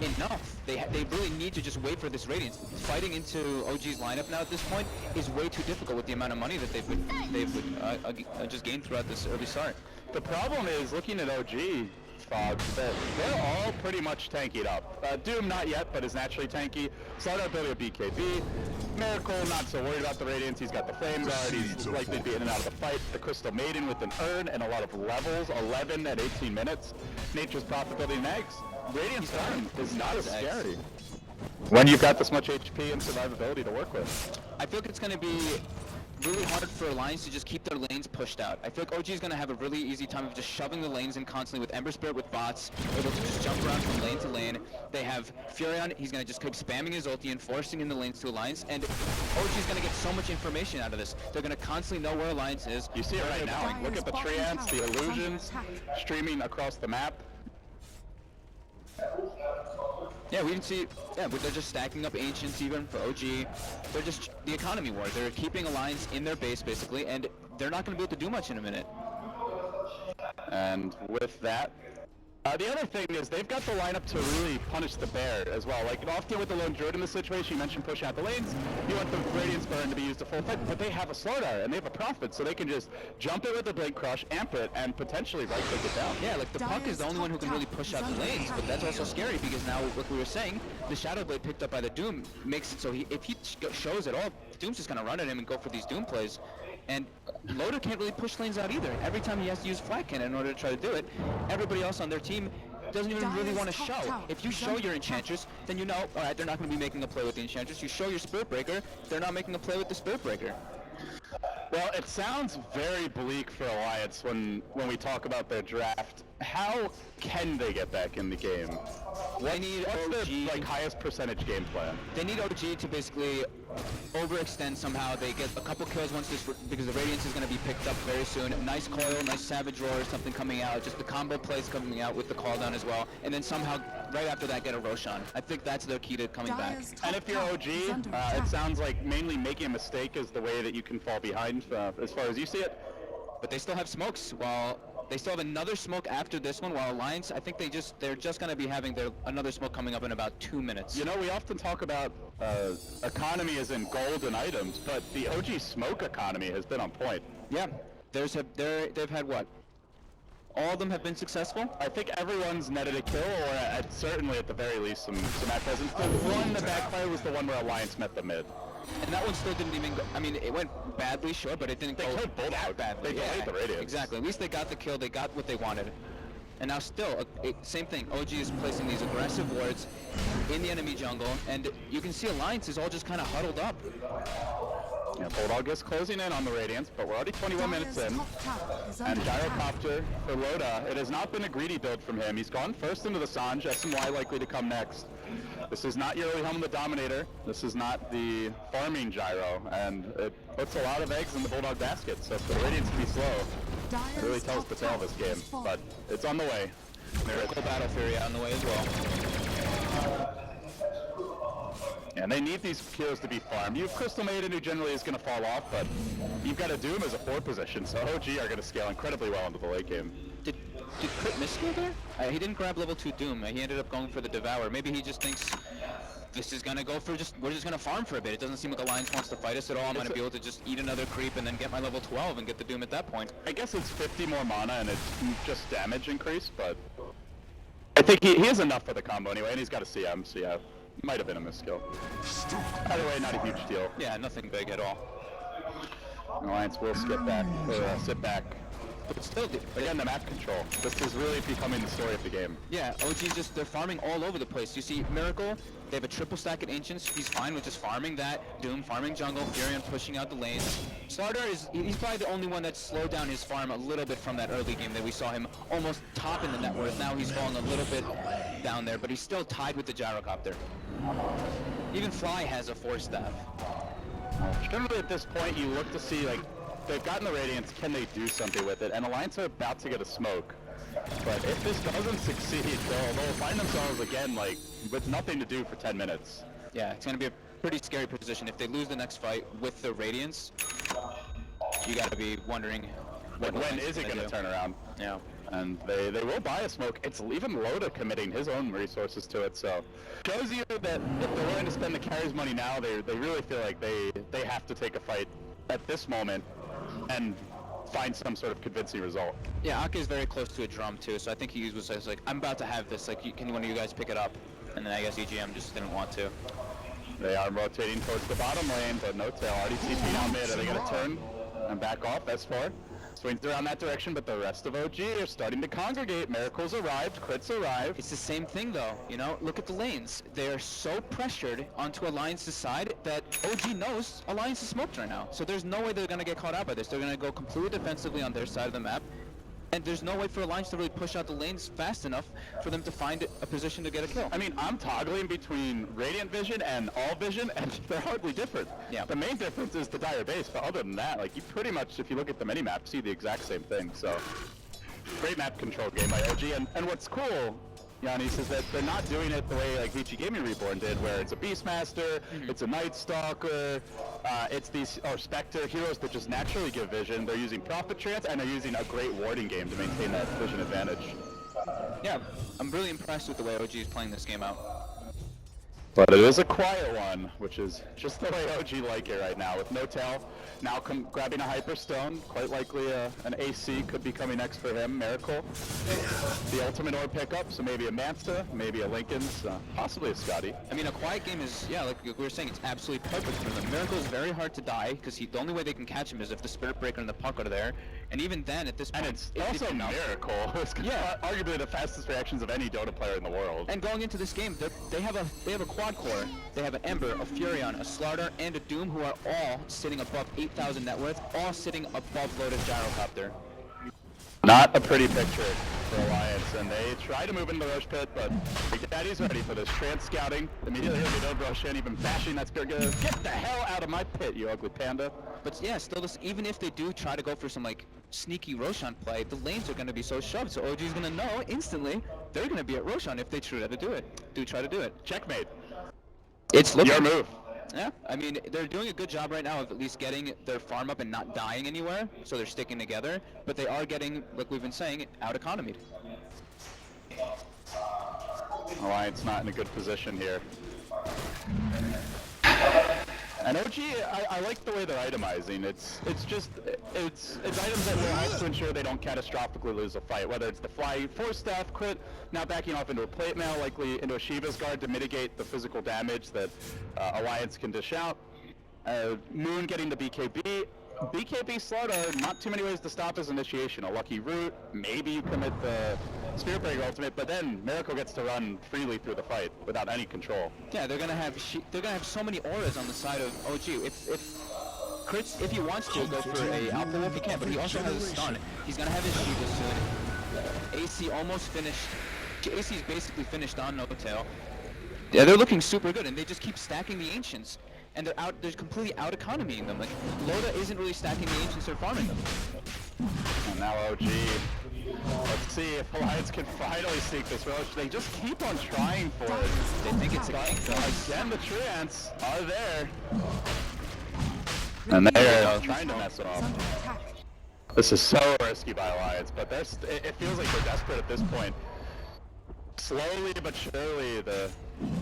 A: enough. They really need to just wait for this Radiance. Fighting into OG's lineup now at this point is way too difficult with the amount of money that they've just gained throughout this early start.
F: The problem is, looking at OG, Fog, that they're all pretty much tankied up. Doom not yet, but is naturally tanky. StarLadder ability of BKB. Miracle not so worried about the Radiance. He's got the Flame Guard. He's likely to be in and out of the fight. The Crystal Maiden with an urn and a lot of levels. 11 at 18 minutes. Nature's Prophet building eggs. Radiance urn is not as scary when you've got this much HP and survivability to work with.
A: I feel like it's going to be really hard for Alliance to just keep their lanes pushed out. I feel like OG is going to have a really easy time of just shoving the lanes in constantly with Ember Spirit with bots, able to just jump around from lane to lane. They have Furion, he's going to just keep spamming his ulti and forcing in the lanes to Alliance, and OG is going to get so much information out of this. They're going to constantly know where Alliance is.
F: You see it right now. Like, look at the treants, the illusions, streaming across the map.
A: Yeah, we can see, they're just stacking up Ancients even for OG. They're just, the economy war. They're keeping Alliance in their base basically, and they're not going to be able to do much in a minute.
F: And with that, the other thing is they've got the lineup to really punish the bear as well. Like, often with the Lone Druid in this situation, you mentioned pushing out the lanes, you want the Radiance Burn to be used to full effect, but they have a StarLadder and they have a Prophet, so they can just jump it with the Blink Crush, amp it, and potentially right-click it down.
A: Yeah, like the Puck is the only one who can really push out the lanes, but that's also scary because now, like we were saying, the Shadowblade picked up by the Doom makes it so if he shows at all, Doom's just going to run at him and go for these Doom plays. And Loda can't really push lanes out either. Every time he has to use Flat Cannon in order to try to do it, everybody else on their team doesn't even really want to show. If you show your Enchantress, then you know, alright, they're not going to be making a play with the Enchantress. You show your Spirit Breaker, they're not making a play with the Spirit Breaker.
F: Well, it sounds very bleak for Alliance when we talk about their draft. How can they get back in the game?
A: They need
F: What's
A: OG.
F: their like highest percentage game plan?
A: They need OG to basically overextend somehow. They get a couple kills once this, because the Radiance is going to be picked up very soon. Nice coil, nice Savage Roar or something coming out. Just the combo plays coming out with the call down as well. And then somehow, right after that, get a Roshan. I think that's their key to coming back.
C: Dire's top
F: And if you're
C: tower
F: OG,
C: is under
F: it
C: attack.
F: sounds like mainly making a mistake is the way that you can fall behind as far as you see it.
A: But they still have smokes. While they still have another smoke after this one. While Alliance, I think they're just going to be having another smoke coming up in about 2 minutes.
F: You know, we often talk about economy as in gold and items, but the OG smoke economy has been on point.
A: Yeah, they've had what? All of them have been successful.
F: I think everyone's netted a kill, or certainly at the very least some map presence. The one that backfired was the one where Alliance met the mid.
A: And that one still didn't even go, I mean, it went badly, sure, but it didn't
F: They
A: go
F: killed both
A: that
F: out.
A: badly.
F: They delayed the Radiance.
A: Exactly. At least they got the kill. They got what they wanted. And now still, same thing. OG is placing these aggressive wards in the enemy jungle, and you can see Alliance is all just kind of huddled up.
F: Yeah, Bulldog is closing in on the Radiance, but we're already 21 minutes
C: Dire's
F: in.
C: top tower is
F: And
C: under attack.
F: Gyrocopter for Loda. It has not been a greedy build from him. He's gone first into the Sanj, SMY likely to come next. This is not your early home of the Dominator. This is not the farming Gyro, and it puts a lot of eggs in the Bulldog basket, so for the Radiance to be slow,
C: Dire's
F: it really tells
C: top
F: the tale of this
C: tower
F: game,
C: is falling.
F: but it's on the way.
A: Miracle Battle Fury on the way as well.
F: And they need these kills to be farmed. You have Crystal Maiden, who generally is going to fall off, but you've got a Doom as a 4 position, so OG are going to scale incredibly well into the late game.
A: Did Crit miss skill there? He didn't grab level 2 Doom. He ended up going for the Devour. Maybe he just thinks this is gonna go for we're just gonna farm for a bit. It doesn't seem like Alliance wants to fight us at all. I'm gonna be able to just eat another creep and then get my level 12 and get the Doom at that point.
F: I guess it's 50 more mana and it's just damage increase, but I think he has enough for the combo anyway, and he's got a CM, so yeah, might have been a miskill. Either way, not a huge deal.
A: Yeah, nothing big at all.
F: Alliance will skip back, or sit back.
A: But still,
F: Again, the map control. This is really becoming the story of the game.
A: yeah, OG they're farming all over the place. You see Miracle, they have a triple stack at Ancients. He's fine with just farming that. Doom farming jungle, Furion pushing out the lanes. StarLadder he's probably the only one that's slowed down his farm a little bit from that early game that we saw him almost top in the net worth. Now he's fallen a little bit down there, but he's still tied with the Gyrocopter. Even Fly has a 4-staff.
F: Generally at this point, you look to see, like, they've gotten the Radiance, can they do something with it? And Alliance are about to get a smoke. But if this doesn't succeed, they'll find themselves again, like, with nothing to do for 10 minutes.
A: Yeah, it's going to be a pretty scary position. If they lose the next fight with the Radiance, you got to be wondering
F: When is it going to turn around?
A: Yeah.
F: And they will buy a smoke. It's even Loda committing his own resources to it, so shows you that if they're willing to spend the carries money now, they really feel like they have to take a fight at this moment and find some sort of convincing result.
A: Yeah, Ake is very close to a drum too, so I think he was like, I'm about to have this, like, can one of you guys pick it up? And then I guess EGM just didn't want to.
F: They are rotating towards the bottom lane, but no tail. Already TP down mid. Are they going to turn and back off? S4 swings around that direction, but the rest of OG are starting to congregate. Miracles arrived, crits arrived.
A: It's the same thing though, you know? Look at the lanes. They're so pressured onto Alliance's side that OG knows Alliance is smoked right now. So there's no way they're gonna get caught out by this. They're gonna go completely defensively on their side of the map. And there's no way for Alliance to really push out the lanes fast enough for them to find a position to get a kill.
F: I mean, I'm toggling between Radiant Vision and All Vision, and they're hardly different.
A: Yeah.
F: The main difference is the dire base, but other than that, like, you pretty much, if you look at the mini-map, see the exact same thing, so. Great map control game by OG, and what's cool, Giannis, is that they're not doing it the way like VG Gaming Reborn did, where it's a Beastmaster, it's a Night Stalker, it's these, or Spectre, heroes that just naturally give vision. They're using Prophet Trance, and they're using a great warding game to maintain that vision advantage.
A: Yeah, I'm really impressed with the way OG is playing this game out.
F: But it is a quiet one, which is just the way OG like it right now, with no tail. Now grabbing a Hyperstone, quite likely an AC could be coming next for him, Miracle. The ultimate orb pickup, so maybe a Manta, maybe a Linken's, possibly a Scotty.
A: I mean, a quiet game is, yeah, like we were saying, it's absolutely perfect for them. Miracle is very hard to die, because the only way they can catch him is if the Spirit Breaker and the Puck are there. And even then, at this point,
F: And it's also Miracle, who's arguably the fastest reactions of any Dota player in the world.
A: And going into this game, they have a quad core. They have an Ember, a Furion, a StarLadder, and a Doom, who are all sitting above 8,000 net worth, all sitting above Loda's Gyrocopter.
F: Not a pretty picture for Alliance, and they try to move into the rush pit, but Big Daddy's ready for this. Trans scouting, immediately they don't rush in, even bashing that spear. Get the hell out of my pit, you ugly panda.
A: But yeah, still, this, even if they do try to go for some like sneaky Roshan play, the lanes are going to be so shoved, so OG's going to know instantly they're going to be at Roshan if they try to do it.
F: Checkmate.
A: It's looking...
F: Your move.
A: Yeah, I mean, they're doing a good job right now of at least getting their farm up and not dying anywhere, so they're sticking together, but they are getting, like we've been saying, out-economied.
F: Alliance not in a good position here. And OG, I like the way they're itemizing. It's items that will help to ensure they don't catastrophically lose a fight, whether it's the fly force staff crit, now backing off into a plate mail, likely into a Shiva's guard to mitigate the physical damage that Alliance can dish out. Moon getting the BKB. BKB StarLadder, not too many ways to stop his initiation. A lucky root, maybe you commit the Spirit Breaker ultimate, but then Miracle gets to run freely through the fight without any control.
A: Yeah, they're gonna have so many auras on the side of OG. If he wants to go for a Alpha Wolf, he can, but he also has a stun. He's gonna have his Shiva soon. AC almost finished. AC's basically finished on No Tail. Yeah, they're looking super good, and they just keep stacking the Ancients. And they're completely out economying them. Like, Loda isn't really stacking the Ancients or farming them.
F: And now OG. Let's see if Alliance can finally seek this rush. They just keep on trying for it.
A: They think it's a gank.
F: Again, the Treants are there. And they're trying to mess it off. This is so risky by Alliance, but it feels like they're desperate at this point. Slowly but surely, the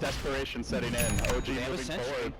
F: desperation setting in. OG moving forward.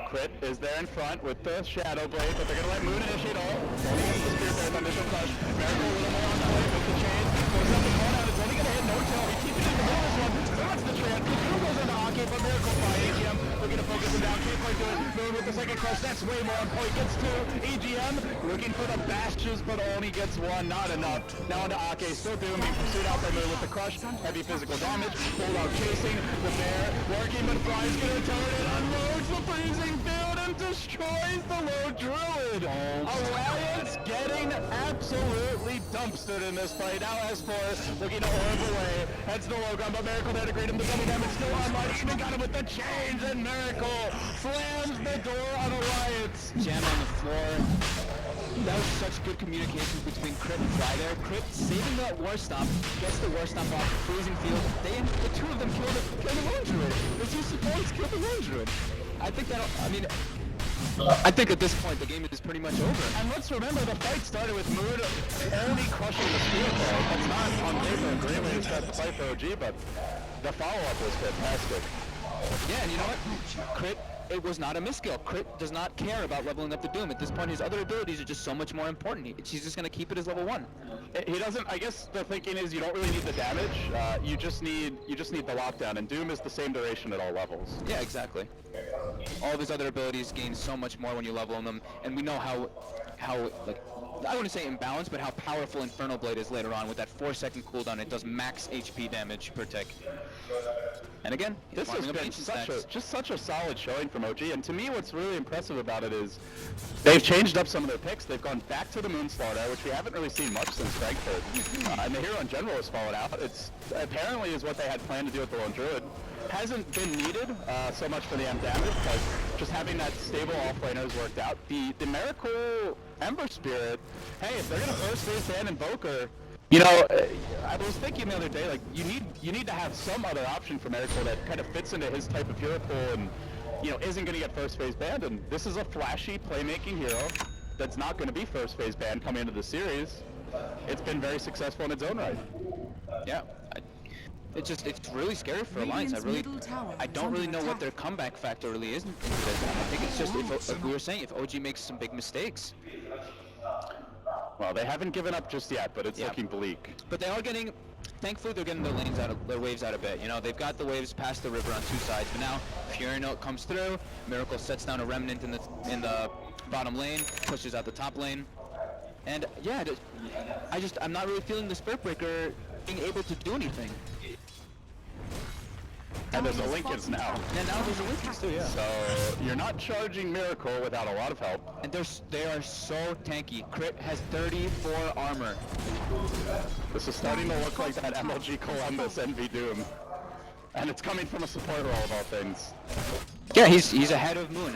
F: Crit is there in front with the Shadow Blade, but they're going to let Moon initiate all. Only gets the Spear Bear's initial crush. Miracle a little more on the way with the chain. Goes up the corner, and it's only going to hit No Tail. He's keeping it in the middle of this one. Starts the Trans. Moon goes into Hockey, but Miracle by AGM. Looking to focus him down. Can't quite do it. Moon with the second crush. That's way more on point. Gets two. EGM looking for the bashes, but only gets one. Not enough. Now into Ake. Still doing pursued out by Moon with the crush. Heavy physical damage. Hold out chasing. The bear working, but Fly's going to turn it. Unloads the freezing field and destroys the low druid. Alliance getting absolutely dumpstered in this fight. Now S4 looking to orb away. Heads to the low ground, but Miracle there to greet him. The double damage still online. Even got him with the chains, and Miracle slams the door on Alliance.
A: Jam on the floor. That was such good communication between Crit and Fly there. Crit saving that War Stomp, gets the War Stomp off the freezing field. The two of them kill the Lone Druid. The two supports kill the Lone Druid. I think at this point the game is pretty much over.
F: And let's remember the fight started with Moon only crushing the Spear Ball. That's not on paper a great way to start the fight for OG, but the follow-up was fantastic.
A: Yeah, and you know what? Crit, it was not a misskill. Crit does not care about leveling up the Doom. At this point, his other abilities are just so much more important. He's just going to keep it as level 1.
F: He doesn't. I guess the thinking is you don't really need the damage. You just need the lockdown, and Doom is the same duration at all levels.
A: Yeah, exactly. All of his other abilities gain so much more when you level them, and we know how like, I wouldn't say imbalanced, but how powerful Infernal Blade is later on. With that 4-second cooldown, it does max HP damage per tick. And again,
F: this has been such a solid showing from OG, and to me what's really impressive about it is they've changed up some of their picks. They've gone back to the Moon StarLadder, which we haven't really seen much since Frankfurt. And the hero in general has fallen out. It's apparently is what they had planned to do with the Lone Druid. Hasn't been needed so much for the M damage, but just having that stable offlaner has worked out. The Miracle Ember Spirit, hey, if they're gonna first phase ban Invoker, you know, I was thinking the other day, like, you need to have some other option for Miracle that kind of fits into his type of hero pool and, you know, isn't going to get first phase banned. And this is a flashy playmaking hero that's not going to be first phase banned coming into the series. It's been very successful in its own right.
A: Yeah. It's really scary for Alliance. I don't really know what their comeback factor really is into this. I think it's just, if we were saying, if OG makes some big mistakes.
F: Well, they haven't given up just yet, but it's looking bleak.
A: But they are getting, thankfully they're getting their waves out a bit. You know, they've got the waves past the river on two sides, but now Fury Note comes through, Miracle sets down a Remnant in the bottom lane, pushes out the top lane. And yeah, I'm not really feeling the Spirit Breaker being able to do anything.
F: and there's a Linkage now.
A: And now there's a Linkage too, yeah.
F: So you're not charging Miracle without a lot of help.
A: And they are so tanky. Crit has 34 armor.
F: This is starting to look like that MLG Columbus NV Doom. And it's coming from a support role of all things.
A: Yeah, he's ahead of Moon.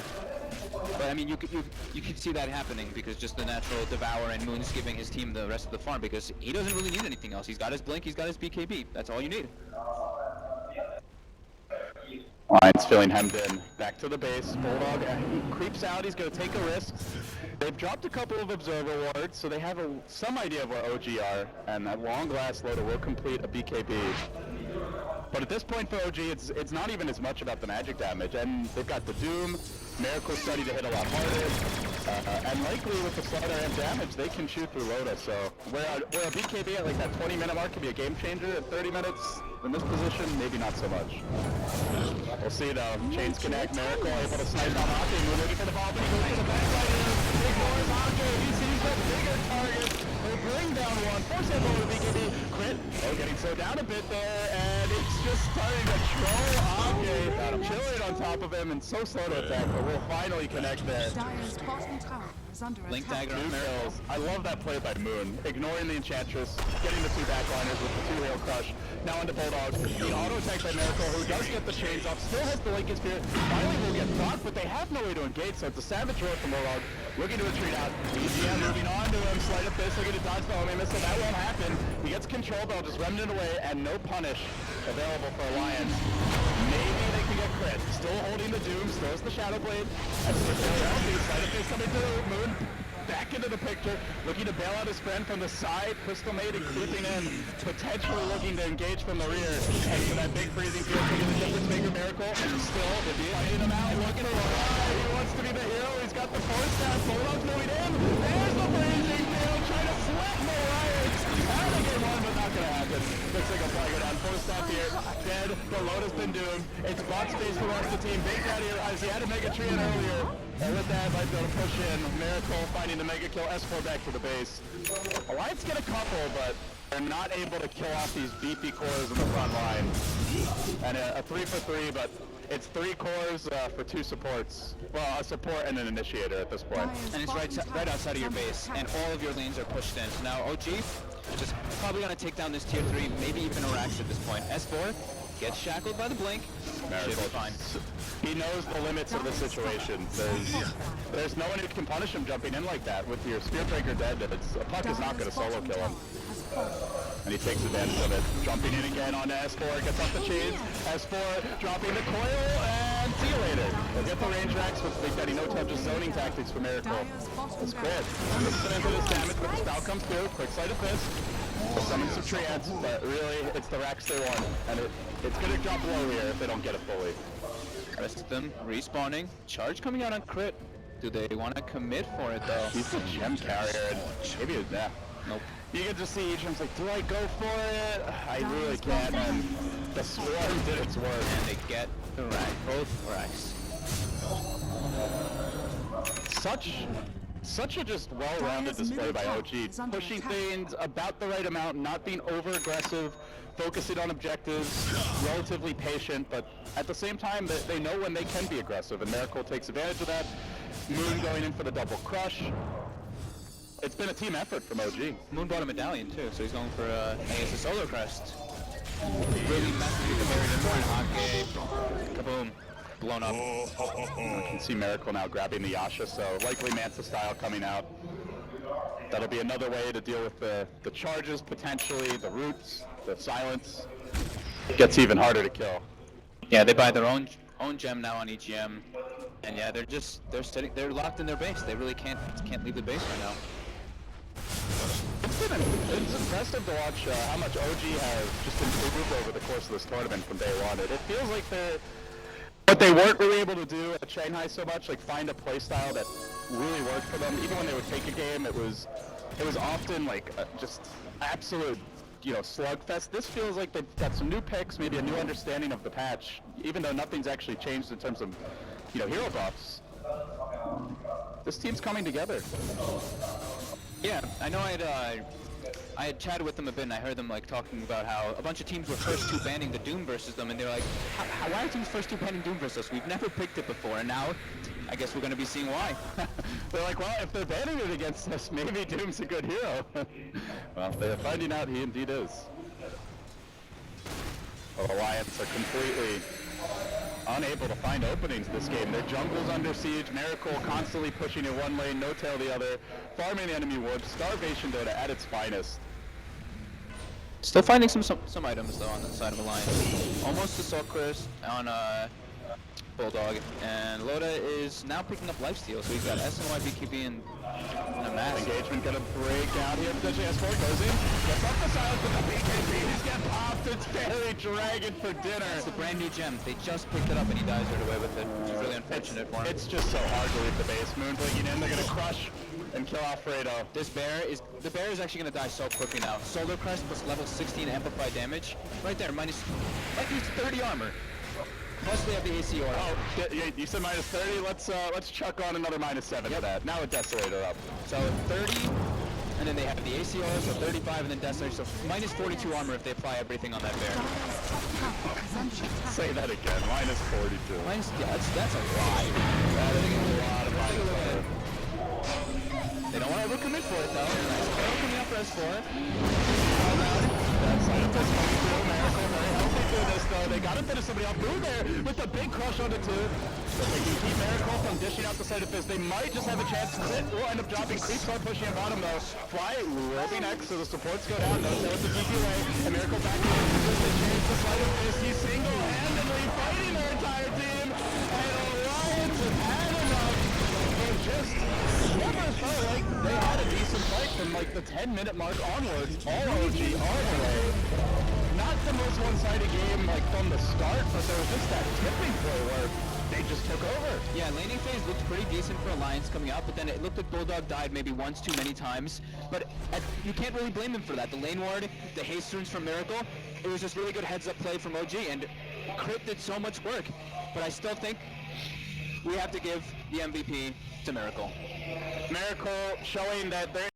A: But I mean, you could see that happening because just the natural Devour and Moon's giving his team the rest of the farm because he doesn't really need anything else. He's got his Blink, he's got his BKB. That's all you need.
F: Lions feeling hemmed in. Back to the base. Bulldog he creeps out. He's going to take a risk. They've dropped a couple of Observer wards, so they have some idea of where OG are. And that long glass loader will complete a BKB. But at this point for OG, it's not even as much about the magic damage. And they've got the Doom. Miracle's steady to hit a lot harder. And likely with the StarLadder and damage, they can shoot through Loda. So where a BKB at like that 20-minute mark can be a game changer, at 30 minutes in this position, maybe not so much. We'll see though. Chains connect. Miracle able to snipe on Ake. We're looking for the ball, but he goes to the backside. Ignores Ake. He sees the bigger target. They bring down one. Force him over to BKB. Crit. Oh, getting slowed down a bit there, and it's just starting to troll Ake. Chilling on top of him and so slow to attack, but we'll finally connect there.
C: Dire's bottom tower is under
A: Link
C: attack.
A: dagger on Miracle.
F: I love that play by Moon, ignoring the Enchantress, getting the two backliners with the two-rail crush. Now into Bulldog. The auto attack by Miracle, who does get the chains off, still has the Lincoln Spirit. Finally will get blocked, but they have no way to engage, so it's a savage roll from Bulldog. Looking to retreat out. EGM moving on to him. Sleight of Fist looking to dodge the homing missile. That won't happen. He gets control, but I'll just remnant away, and no punish available for Alliance. Maybe they can get crit. Still holding the Doom, throws the Shadow Blade. That's the Sleight of Fist coming through. Moon back into the picture, looking to bail out his friend from the side. Crystal Maiden creeping in, potentially looking to engage from the rear. And for that big freezing field, taking the difference maker Miracle. Still fighting him out, looking to run. He wants to be the hero. He's got the force staff. Bulldog's moving in. There's the freezing field, trying to slap the Lions. Out of game one, but not gonna happen. Looks like a flag down. Force staff here, dead. The load has been doomed. It's bot space for the rest of the team. Big Daddy arrives. He had a Mega Tree in earlier. And with that, might be able to push in. Miracle finding the Mega Kill. S4 back to the base. Alliance get a couple, but they're not able to kill off these beefy cores in the front line. And a 3 for 3, but it's 3 cores for 2 supports. Well, a support and an initiator at this point.
A: And it's right outside of your base, and all of your lanes are pushed in. So now OG is just probably going to take down this tier 3, maybe even Arax at this point. S4 gets shackled by the Blink. Should be fine.
F: He knows the limits of the situation. There's no one who can punish him jumping in like that. With your Spear Breaker dead, a puck is not going to solo kill him. And he takes advantage of it. Jumping in again on S4, gets off the chains. S4 dropping the coil, and see you later. He'll get the range racks with Big Daddy No Touch, just zoning tactics for Miracle. It's crit. Listen into this damage, but the spell comes through. Quick Sleight of Fist. Summon some treants, but really, it's the racks they want. And it's going to drop low here if they don't get it fully.
A: Rest of them respawning. Charge coming out on crit. Do they want to commit for it though?
F: He's the gem carrier, and maybe yeah.
A: Nope.
F: You can just see each one's like, do I go for it? I really can't, and the Swarm did its work.
A: And they get the rack. Both racks.
F: Such a just well-rounded display by OG. Pushing things about the right amount, not being over-aggressive, focusing on objectives, relatively patient, but at the same time, they know when they can be aggressive, and Miracle takes advantage of that. Moon going in for the double crush. It's been a team effort from OG.
A: Moon bought a medallion too, so he's going for I guess a solar crest. Really messy with the buried in Ake. Kaboom. Blown up.
F: You can see Miracle now grabbing the Yasha, so likely Manta style coming out. That'll be another way to deal with the charges, potentially, the roots, the silence. It gets even harder to kill.
A: Yeah, they buy their own gem now on EGM. And yeah, they're locked in their base. They really can't leave the base right now.
F: It's impressive to watch how much OG has just improved over the course of this tournament from day one. It feels like what they weren't really able to do at Shanghai so much, like find a playstyle that really worked for them. Even when they would take a game, it was often like just absolute, slugfest. This feels like they've got some new picks, maybe a new understanding of the patch, even though nothing's actually changed in terms of, hero buffs. This team's coming together.
A: Yeah, I know I had chatted with them a bit, and I heard them like talking about how a bunch of teams were first two banning the Doom versus them, and they're like, why are teams first two banning Doom versus us? We've never picked it before, and now I guess we're going to be seeing why.
F: They're like, well, if they're banning it against us, maybe Doom's a good hero. Well, they're finding out he indeed is. The Alliance are completely unable to find openings this game. Their jungle's under siege, Miracle constantly pushing in one lane, No Tail the other, farming the enemy ward, Starvation Dota at its finest.
A: Still finding some items though on the side of Alliance. Almost Assault Curse on Bulldog, and Loda is now picking up lifesteal, so we've got SNY, BKB, and a mass.
F: Engagement gonna break out here, potentially S4 goes in, gets off the side with the BKB, he's getting popped, it's Fairy Dragon for dinner.
A: It's a brand new gem, they just picked it up and he dies right away with it, which is really unfortunate for him.
F: It's just so hard to leave the base. Moon blinking in, they're gonna crush and kill Alfredo.
A: The bear is actually gonna die so quickly now. Solar Crest plus level 16 amplified damage, right there, minus, like he's 30 armor. Plus they have the AC aura.
F: Oh, you said minus 30? Let's chuck on another minus 7 to that. Now a Desolator up.
A: So 30, and then they have the AC aura, so 35, and then Desolator, so minus 42 armor if they apply everything on that bear.
C: Dire's top tower is under attack.
F: Say that again, minus 42.
A: Minus, yeah, that's a lot.
F: That is a lot of minus 4.
A: They don't want to overcommit for it though. Nice barrel coming up for S4.
F: That side of this comes through. Miracle very healthy through this though. They gotta finish somebody off through there with the big crush onto 2. If they can keep Miracle from dishing out the side of this, they might just have a chance. Crit will end up dropping. Creep start pushing at bottom though. Fly will be next, so the supports go down. No tail with the TP away. And Miracle back in with the chance to slide of this. He's single-handedly fighting their entire team. And Alliance has had enough. They just never felt like they had a decent fight from like the 10-minute mark onwards. All OG, all the way. Not the most one-sided game like from the start, but there was just that tipping point where they just took over.
A: Yeah, laning phase looked pretty decent for Alliance coming out, but then it looked like Bulldog died maybe once too many times. But you can't really blame him for that. The lane ward, the haste runes from Miracle, it was just really good heads-up play from OG, and Crit did so much work. But I still think we have to give the MVP to Miracle.
F: Miracle showing that they're